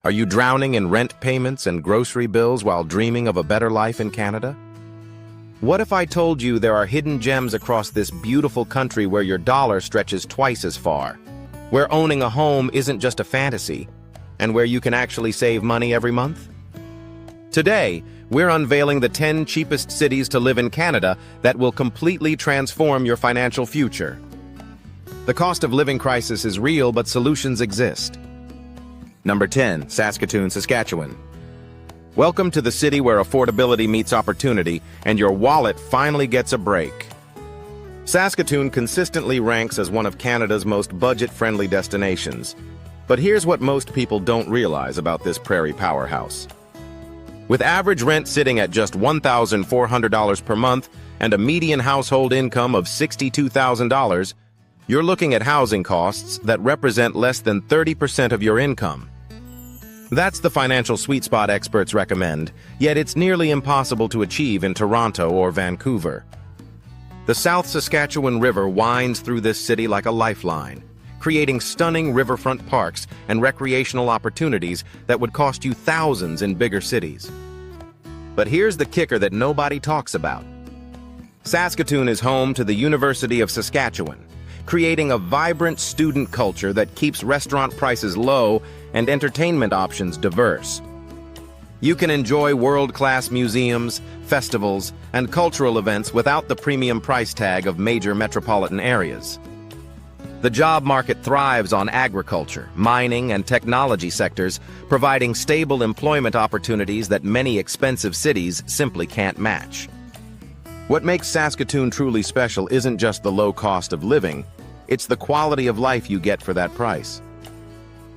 Are you drowning in rent payments and grocery bills while dreaming of a better life in Canada? What if I told you there are hidden gems across this beautiful country where your dollar stretches twice as far, where owning a home isn't just a fantasy, and where you can actually save money every month? Today, we're unveiling the 10 cheapest cities to live in Canada that will completely transform your financial future. The cost of living crisis is real, but solutions exist. Number 10, Saskatoon, Saskatchewan. Welcome to the city where affordability meets opportunity and your wallet finally gets a break. Saskatoon consistently ranks as one of Canada's most budget-friendly destinations. But here's what most people don't realize about this prairie powerhouse. With average rent sitting at just $1,400 per month and a median household income of $62,000, you're looking at housing costs that represent less than 30% of your income. That's the financial sweet spot experts recommend, yet it's nearly impossible to achieve in Toronto or Vancouver. The South Saskatchewan River winds through this city like a lifeline, creating stunning riverfront parks and recreational opportunities that would cost you thousands in bigger cities. But here's the kicker that nobody talks about. Saskatoon is home to the University of Saskatchewan, creating a vibrant student culture that keeps restaurant prices low and entertainment options diverse. You can enjoy world-class museums, festivals, and cultural events without the premium price tag of major metropolitan areas. The job market thrives on agriculture, mining, and technology sectors, providing stable employment opportunities that many expensive cities simply can't match. What makes Saskatoon truly special isn't just the low cost of living, it's the quality of life you get for that price.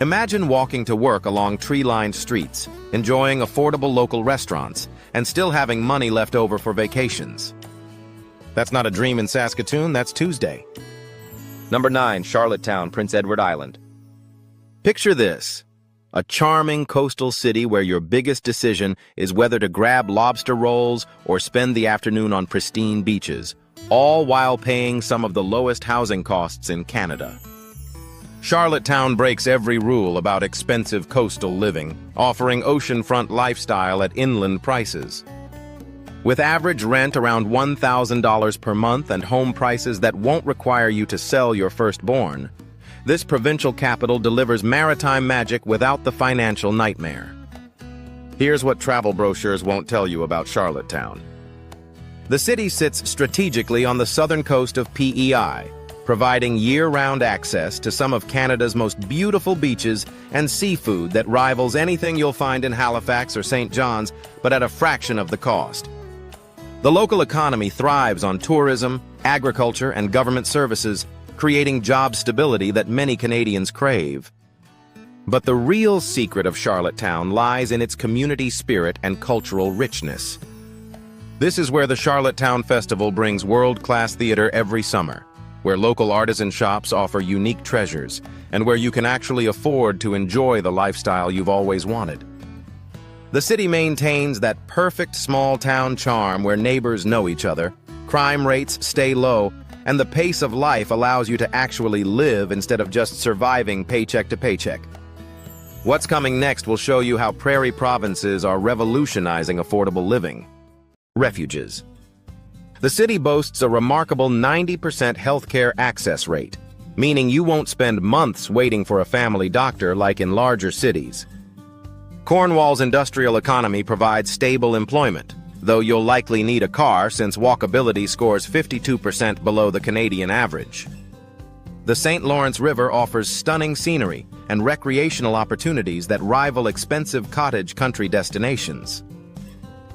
Imagine walking to work along tree-lined streets, enjoying affordable local restaurants, and still having money left over for vacations. That's not a dream in Saskatoon, that's Tuesday. Number 9, Charlottetown, Prince Edward Island. Picture this, a charming coastal city where your biggest decision is whether to grab lobster rolls or spend the afternoon on pristine beaches, all while paying some of the lowest housing costs in Canada. Charlottetown breaks every rule about expensive coastal living, offering oceanfront lifestyle at inland prices. With average rent around $1,000 per month and home prices that won't require you to sell your firstborn, this provincial capital delivers maritime magic without the financial nightmare. Here's what travel brochures won't tell you about Charlottetown. The city sits strategically on the southern coast of PEI, providing year-round access to some of Canada's most beautiful beaches and seafood that rivals anything you'll find in Halifax or St. John's, but at a fraction of the cost. The local economy thrives on tourism, agriculture, and government services, creating job stability that many Canadians crave. But the real secret of Charlottetown lies in its community spirit and cultural richness. This is where the Charlottetown Festival brings world-class theater every summer, where local artisan shops offer unique treasures, and where you can actually afford to enjoy the lifestyle you've always wanted. The city maintains that perfect small-town charm where neighbors know each other, crime rates stay low, and the pace of life allows you to actually live instead of just surviving paycheck to paycheck. What's coming next will show you how prairie provinces are revolutionizing affordable living. Refuges. The city boasts a remarkable 90% healthcare access rate, meaning you won't spend months waiting for a family doctor like in larger cities. Cornwall's industrial economy provides stable employment, though you'll likely need a car since walkability scores 52% below the Canadian average. The St. Lawrence River offers stunning scenery and recreational opportunities that rival expensive cottage country destinations.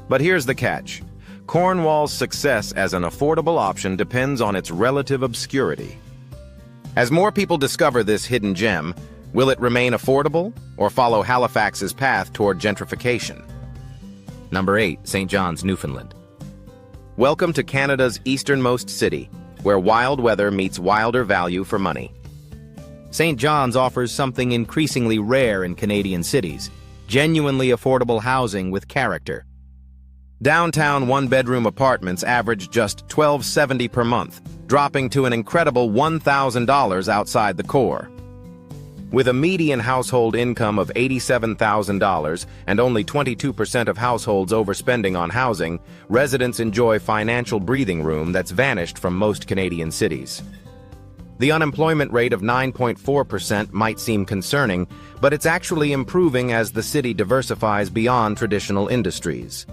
But here's the catch. Cornwall's success as an affordable option depends on its relative obscurity. As more people discover this hidden gem, will it remain affordable or follow Halifax's path toward gentrification? Number 8, St. John's, Newfoundland. Welcome to Canada's easternmost city, where wild weather meets wilder value for money. St. John's offers something increasingly rare in Canadian cities, genuinely affordable housing with character. Downtown one-bedroom apartments average just $1,270 per month, dropping to an incredible $1,000 outside the core. With a median household income of $87,000 and only 22% of households overspending on housing, residents enjoy financial breathing room that's vanished from most Canadian cities. The unemployment rate of 9.4% might seem concerning, but it's actually improving as the city diversifies beyond traditional industries.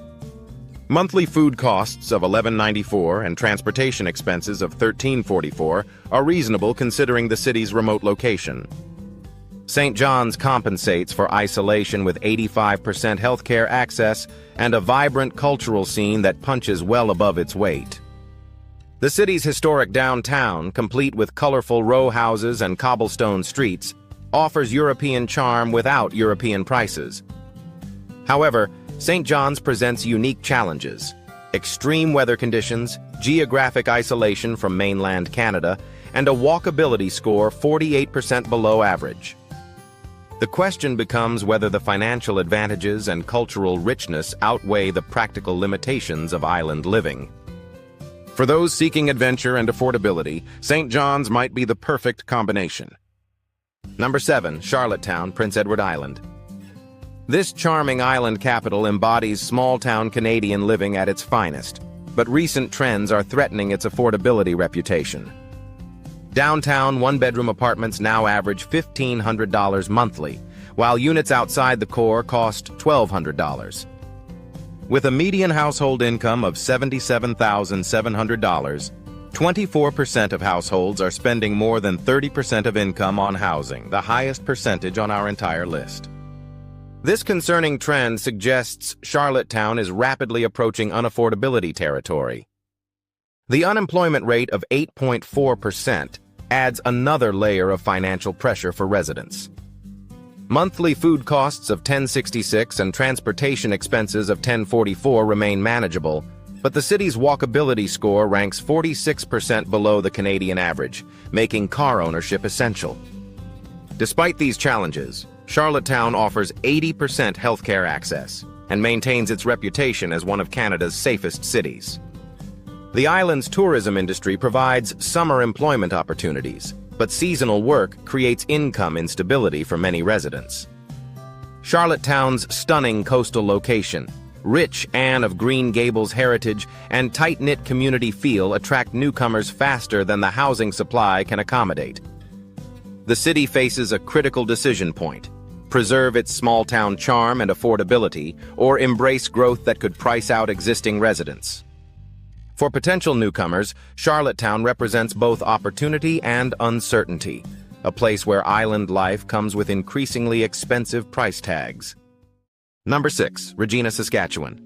Monthly food costs of $11.94 and transportation expenses of $13.44 are reasonable considering the city's remote location. St. John's compensates for isolation with 85% healthcare access and a vibrant cultural scene that punches well above its weight. The city's historic downtown, complete with colorful row houses and cobblestone streets, offers European charm without European prices. However, St. John's presents unique challenges: extreme weather conditions, geographic isolation from mainland Canada, and a walkability score 48% below average. The question becomes whether the financial advantages and cultural richness outweigh the practical limitations of island living. For those seeking adventure and affordability, St. John's might be the perfect combination. Number 7. Charlottetown, Prince Edward Island. This charming island capital embodies small-town Canadian living at its finest, but recent trends are threatening its affordability reputation. Downtown one-bedroom apartments now average $1,500 monthly, while units outside the core cost $1,200. With a median household income of $77,700, 24% of households are spending more than 30% of income on housing, the highest percentage on our entire list. This concerning trend suggests Charlottetown is rapidly approaching unaffordability territory. The unemployment rate of 8.4% adds another layer of financial pressure for residents. Monthly food costs of $10.66 and transportation expenses of $10.44 remain manageable, but the city's walkability score ranks 46% below the Canadian average, making car ownership essential. Despite these challenges, Charlottetown offers 80% healthcare access and maintains its reputation as one of Canada's safest cities. The island's tourism industry provides summer employment opportunities, but seasonal work creates income instability for many residents. Charlottetown's stunning coastal location, rich Anne of Green Gables heritage, and tight-knit community feel attract newcomers faster than the housing supply can accommodate. The city faces a critical decision point: preserve its small-town charm and affordability, or embrace growth that could price out existing residents. For potential newcomers, Charlottetown represents both opportunity and uncertainty, a place where island life comes with increasingly expensive price tags. Number 6. Regina, Saskatchewan.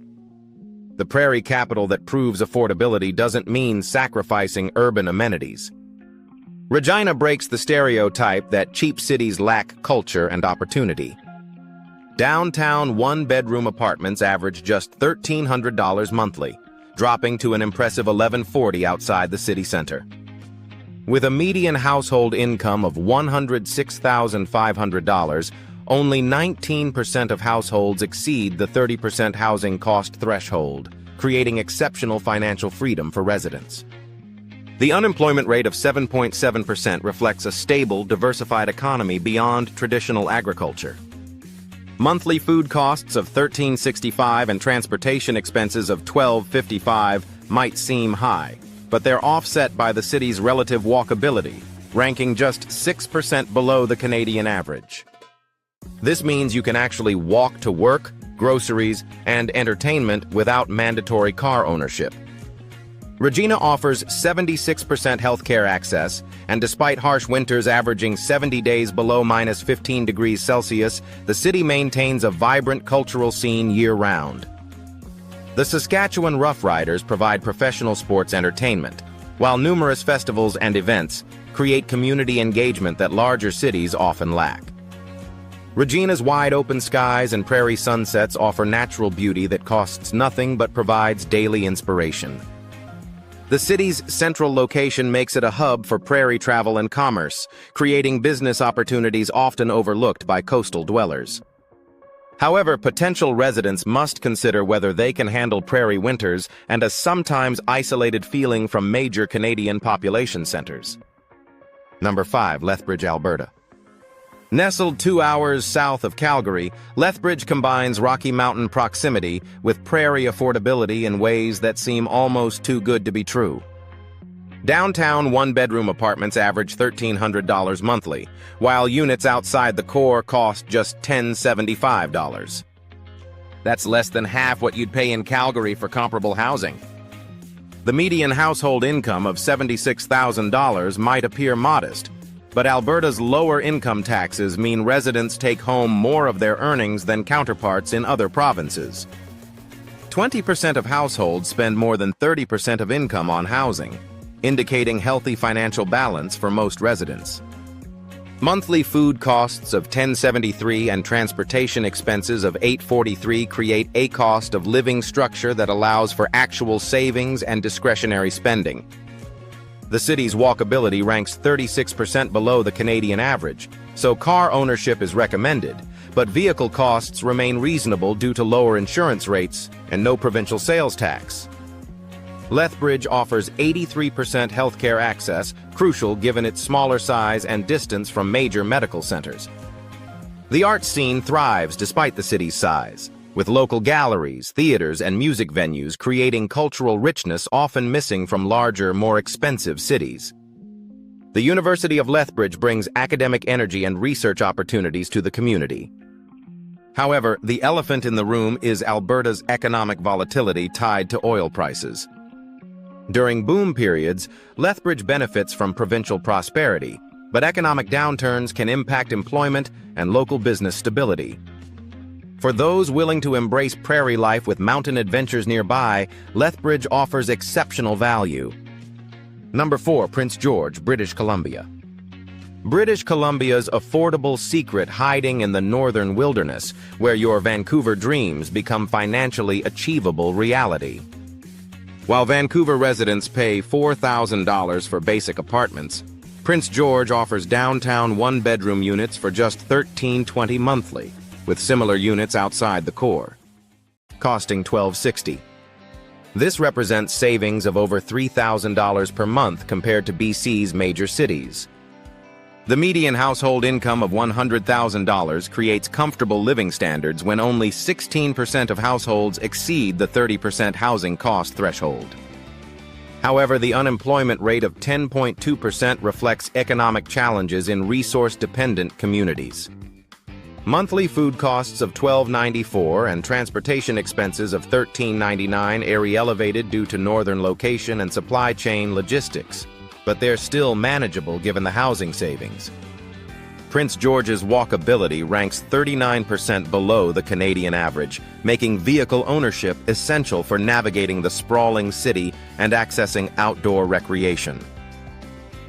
The prairie capital that proves affordability doesn't mean sacrificing urban amenities. Regina breaks the stereotype that cheap cities lack culture and opportunity. Downtown one-bedroom apartments average just $1,300 monthly, dropping to an impressive $1,140 outside the city center. With a median household income of $106,500, only 19% of households exceed the 30% housing cost threshold, creating exceptional financial freedom for residents. The unemployment rate of 7.7% reflects a stable, diversified economy beyond traditional agriculture. Monthly food costs of $13.65 and transportation expenses of $12.55 might seem high, but they're offset by the city's relative walkability, ranking just 6% below the Canadian average. This means you can actually walk to work, groceries, and entertainment without mandatory car ownership. Regina offers 76% healthcare access, and despite harsh winters averaging 70 days below -15 degrees Celsius, the city maintains a vibrant cultural scene year-round. The Saskatchewan Roughriders provide professional sports entertainment, while numerous festivals and events create community engagement that larger cities often lack. Regina's wide-open skies and prairie sunsets offer natural beauty that costs nothing but provides daily inspiration. The city's central location makes it a hub for prairie travel and commerce, creating business opportunities often overlooked by coastal dwellers. However, potential residents must consider whether they can handle prairie winters and a sometimes isolated feeling from major Canadian population centers. Number 5. Lethbridge, Alberta. Nestled 2 hours south of Calgary, Lethbridge combines Rocky Mountain proximity with prairie affordability in ways that seem almost too good to be true. Downtown one-bedroom apartments average $1,300 monthly, while units outside the core cost just $1,075. That's less than half what you'd pay in Calgary for comparable housing. The median household income of $76,000 might appear modest, but Alberta's lower income taxes mean residents take home more of their earnings than counterparts in other provinces. 20% of households spend more than 30% of income on housing, indicating healthy financial balance for most residents. Monthly food costs of $10.73 and transportation expenses of $8.43 create a cost of living structure that allows for actual savings and discretionary spending. The city's walkability ranks 36% below the Canadian average, so car ownership is recommended, but vehicle costs remain reasonable due to lower insurance rates and no provincial sales tax. Lethbridge offers 83% healthcare access, crucial given its smaller size and distance from major medical centers. The arts scene thrives despite the city's size, with local galleries, theaters, and music venues creating cultural richness often missing from larger, more expensive cities. The University of Lethbridge brings academic energy and research opportunities to the community. However, the elephant in the room is Alberta's economic volatility tied to oil prices. During boom periods, Lethbridge benefits from provincial prosperity, but economic downturns can impact employment and local business stability. For those willing to embrace prairie life with mountain adventures nearby, Lethbridge offers exceptional value. Number 4, Prince George, British Columbia. British Columbia's affordable secret hiding in the northern wilderness, where your Vancouver dreams become financially achievable reality. While Vancouver residents pay $4,000 for basic apartments, Prince George offers downtown one-bedroom units for just $13.20 monthly, with similar units outside the core, costing $12.60. This represents savings of over $3,000 per month compared to BC's major cities. The median household income of $100,000 creates comfortable living standards when only 16% of households exceed the 30% housing cost threshold. However, the unemployment rate of 10.2% reflects economic challenges in resource-dependent communities. Monthly food costs of $12.94 and transportation expenses of $13.99 are elevated due to northern location and supply chain logistics, but they're still manageable given the housing savings. Prince George's walkability ranks 39% below the Canadian average, making vehicle ownership essential for navigating the sprawling city and accessing outdoor recreation.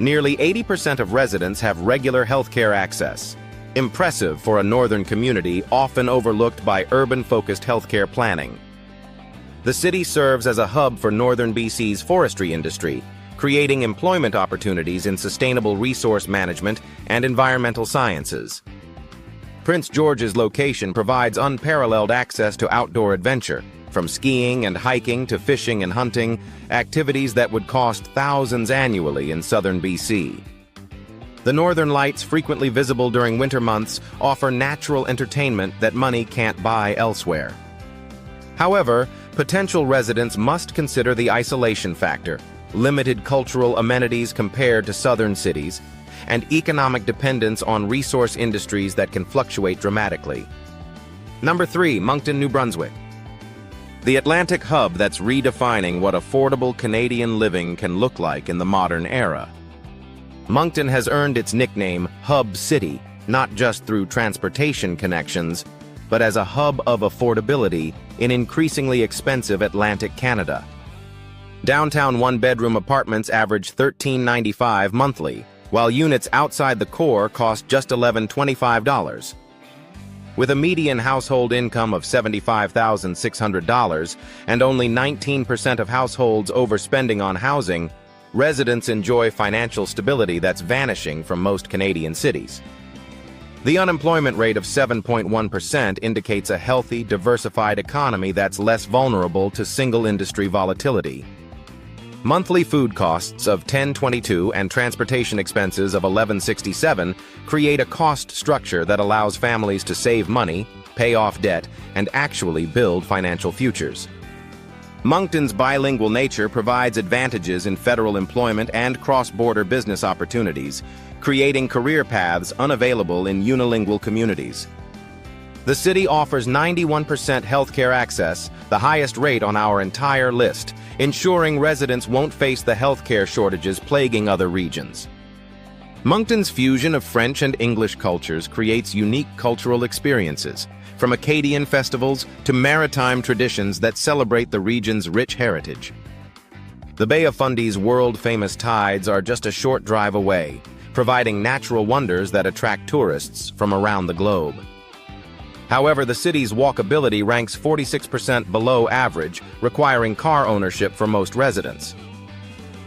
Nearly 80% of residents have regular healthcare access. Impressive for a northern community often overlooked by urban-focused healthcare planning. The city serves as a hub for northern BC's forestry industry, creating employment opportunities in sustainable resource management and environmental sciences. Prince George's location provides unparalleled access to outdoor adventure, from skiing and hiking to fishing and hunting, activities that would cost thousands annually in southern BC. The northern lights, frequently visible during winter months, offer natural entertainment that money can't buy elsewhere. However, potential residents must consider the isolation factor, limited cultural amenities compared to southern cities, and economic dependence on resource industries that can fluctuate dramatically. Number 3, Moncton, New Brunswick. The Atlantic hub that's redefining what affordable Canadian living can look like in the modern era. Moncton has earned its nickname Hub City, not just through transportation connections, but as a hub of affordability in increasingly expensive Atlantic Canada. Downtown one-bedroom apartments average $13.95 monthly, while units outside the core cost just $11.25. With a median household income of $75,600 and only 19% of households overspending on housing, residents enjoy financial stability that's vanishing from most Canadian cities. The unemployment rate of 7.1% indicates a healthy, diversified economy that's less vulnerable to single-industry volatility. Monthly food costs of $10.22 and transportation expenses of $11.67 create a cost structure that allows families to save money, pay off debt, and actually build financial futures. Moncton's bilingual nature provides advantages in federal employment and cross-border business opportunities, creating career paths unavailable in unilingual communities. The city offers 91% healthcare access, the highest rate on our entire list, ensuring residents won't face the healthcare shortages plaguing other regions. Moncton's fusion of French and English cultures creates unique cultural experiences, from Acadian festivals to maritime traditions that celebrate the region's rich heritage. The Bay of Fundy's world-famous tides are just a short drive away, providing natural wonders that attract tourists from around the globe. However, the city's walkability ranks 46% below average, requiring car ownership for most residents.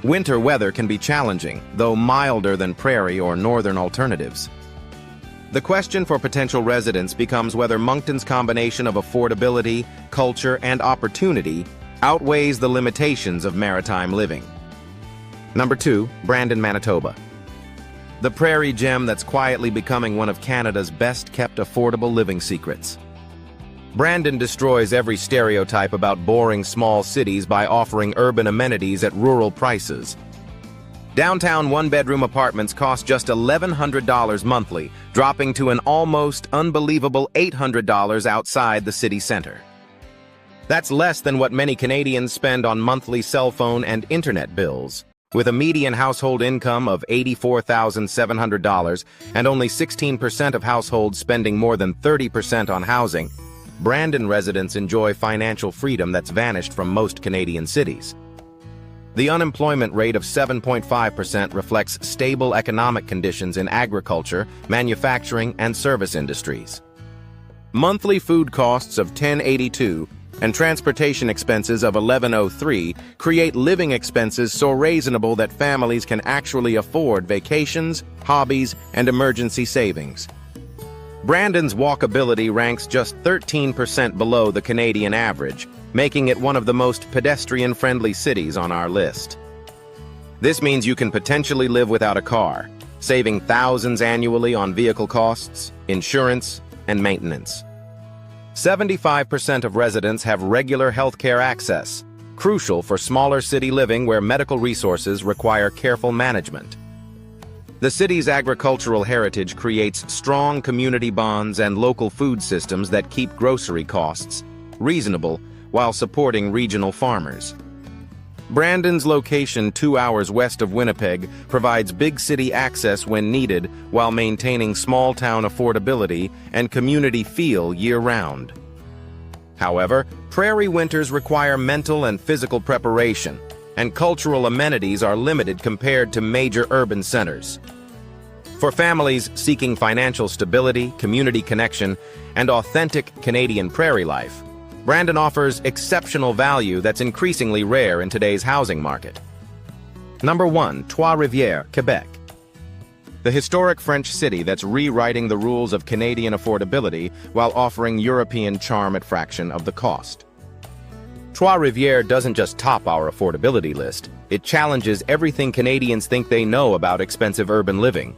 Winter weather can be challenging, though milder than prairie or northern alternatives. The question for potential residents becomes whether Moncton's combination of affordability, culture, and opportunity outweighs the limitations of maritime living. Number 2, Brandon, Manitoba. The prairie gem that's quietly becoming one of Canada's best-kept affordable living secrets. Brandon destroys every stereotype about boring small cities by offering urban amenities at rural prices. Downtown one-bedroom apartments cost just $1,100 monthly, dropping to an almost unbelievable $800 outside the city center. That's less than what many Canadians spend on monthly cell phone and internet bills. With a median household income of $84,700 and only 16% of households spending more than 30% on housing, Brandon residents enjoy financial freedom that's vanished from most Canadian cities. The unemployment rate of 7.5% reflects stable economic conditions in agriculture, manufacturing, and service industries. Monthly food costs of $10.82 and transportation expenses of $11.03 create living expenses so reasonable that families can actually afford vacations, hobbies, and emergency savings. Brandon's walkability ranks just 13% below the Canadian average, making it one of the most pedestrian-friendly cities on our list. This means you can potentially live without a car, saving thousands annually on vehicle costs, insurance, and maintenance. 75% of residents have regular healthcare access, crucial for smaller city living where medical resources require careful management. The city's agricultural heritage creates strong community bonds and local food systems that keep grocery costs reasonable while supporting regional farmers. Brandon's location 2 hours west of Winnipeg provides big city access when needed while maintaining small-town affordability and community feel year-round. However, prairie winters require mental and physical preparation, and cultural amenities are limited compared to major urban centers. For families seeking financial stability, community connection, and authentic Canadian prairie life, Brandon offers exceptional value that's increasingly rare in today's housing market. Number 1, Trois-Rivières, Quebec. The historic French city that's rewriting the rules of Canadian affordability while offering European charm at fraction of the cost. Trois-Rivières doesn't just top our affordability list, it challenges everything Canadians think they know about expensive urban living.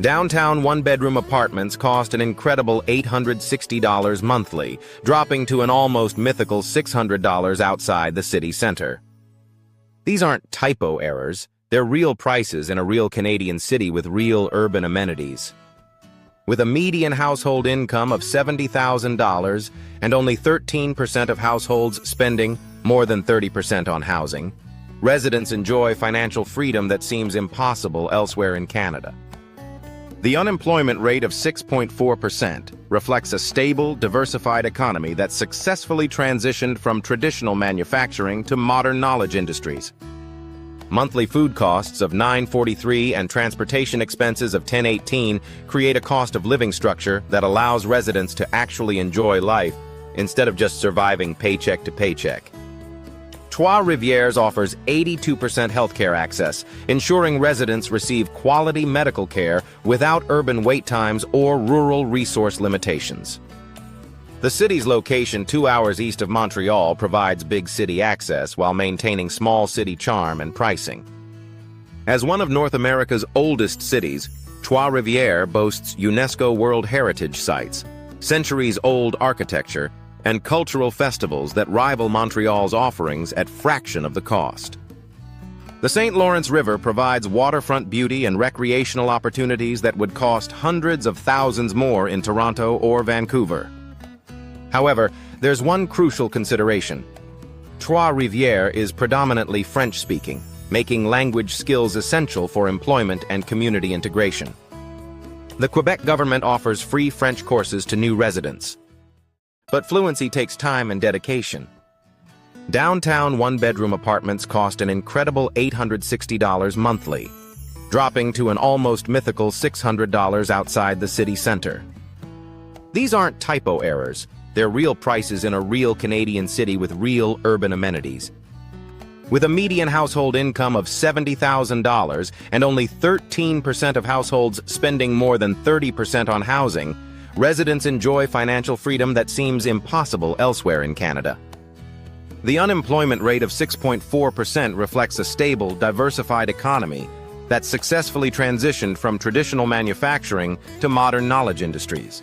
Downtown one-bedroom apartments cost an incredible $860 monthly, dropping to an almost mythical $600 outside the city center. These aren't typo errors, they're real prices in a real Canadian city with real urban amenities. With a median household income of $70,000 and only 13% of households spending more than 30% on housing, residents enjoy financial freedom that seems impossible elsewhere in Canada. The unemployment rate of 6.4% reflects a stable, diversified economy that successfully transitioned from traditional manufacturing to modern knowledge industries. Monthly food costs of $9.43 and transportation expenses of $10.18 create a cost of living structure that allows residents to actually enjoy life instead of just surviving paycheck to paycheck. Trois-Rivières offers 82% healthcare access, ensuring residents receive quality medical care without urban wait times or rural resource limitations. The city's location 2 hours east of Montreal provides big city access while maintaining small city charm and pricing. As one of North America's oldest cities, Trois-Rivières boasts UNESCO World Heritage Sites, centuries-old architecture, and cultural festivals that rival Montreal's offerings at fraction of the cost. The St. Lawrence River provides waterfront beauty and recreational opportunities that would cost hundreds of thousands more in Toronto or Vancouver. However, there's one crucial consideration. Trois-Rivières is predominantly French-speaking, making language skills essential for employment and community integration. The Quebec government offers free French courses to new residents. But fluency takes time and dedication. Downtown one-bedroom apartments cost an incredible $860 monthly, dropping to an almost mythical $600 outside the city center. These aren't typo errors. They're real prices in a real Canadian city with real urban amenities. With a median household income of $70,000 and only 13% of households spending more than 30% on housing, residents enjoy financial freedom that seems impossible elsewhere in Canada. The unemployment rate of 6.4% reflects a stable, diversified economy that's successfully transitioned from traditional manufacturing to modern knowledge industries.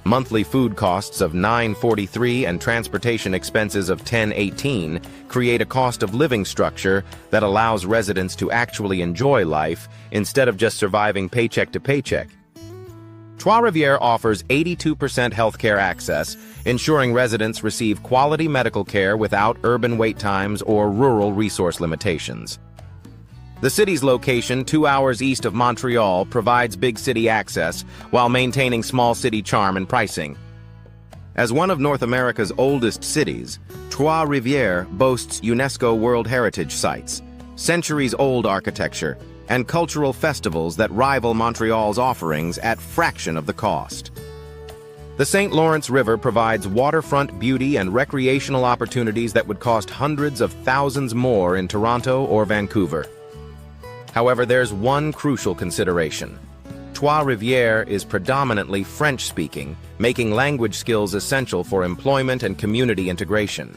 Monthly food costs of $9.43 and transportation expenses of $10.18 create a cost of living structure that allows residents to actually enjoy life instead of just surviving paycheck to paycheck. Trois-Rivières offers 82% healthcare access, ensuring residents receive quality medical care without urban wait times or rural resource limitations. The city's location 2 hours east of Montreal provides big city access while maintaining small city charm and pricing. As one of North America's oldest cities, Trois-Rivières boasts UNESCO World Heritage Sites, centuries-old architecture, and cultural festivals that rival Montreal's offerings at fraction of the cost. The St. Lawrence River provides waterfront beauty and recreational opportunities that would cost hundreds of thousands more in Toronto or Vancouver. However, there's one crucial consideration. Trois-Rivières is predominantly French-speaking, making language skills essential for employment and community integration.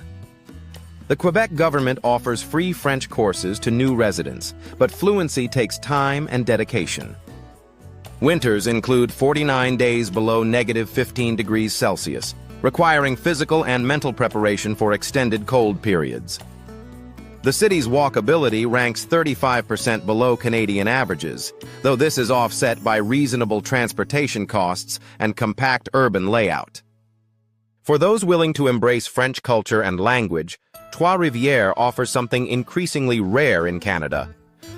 The Quebec government offers free French courses to new residents, but fluency takes time and dedication. Winters include 49 days below -15 degrees Celsius, requiring physical and mental preparation for extended cold periods. The city's walkability ranks 35% below Canadian averages, though this is offset by reasonable transportation costs and compact urban layout. For those willing to embrace French culture and language, Trois-Rivières offers something increasingly rare in Canada: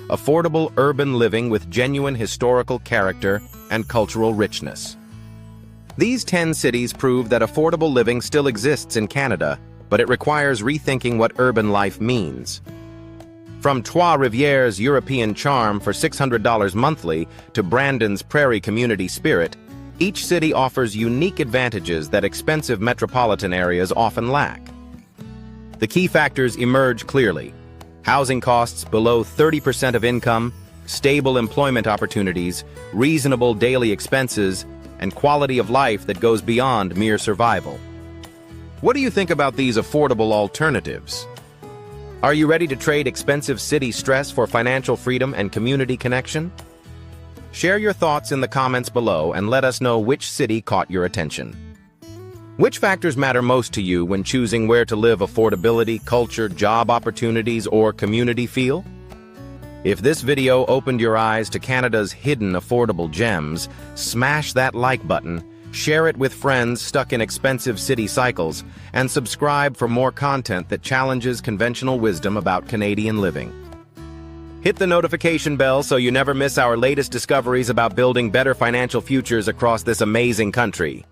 affordable urban living with genuine historical character and cultural richness. These 10 cities prove that affordable living still exists in Canada, but it requires rethinking what urban life means. From Trois-Rivières' European charm for $600 monthly to Brandon's prairie community spirit, each city offers unique advantages that expensive metropolitan areas often lack. The key factors emerge clearly: housing costs below 30% of income, stable employment opportunities, reasonable daily expenses, and quality of life that goes beyond mere survival. What do you think about these affordable alternatives? Are you ready to trade expensive city stress for financial freedom and community connection? Share your thoughts in the comments below and let us know which city caught your attention. Which factors matter most to you when choosing where to live: affordability, culture, job opportunities, or community feel? If this video opened your eyes to Canada's hidden affordable gems, smash that like button, share it with friends stuck in expensive city cycles, and subscribe for more content that challenges conventional wisdom about Canadian living. Hit the notification bell so you never miss our latest discoveries about building better financial futures across this amazing country.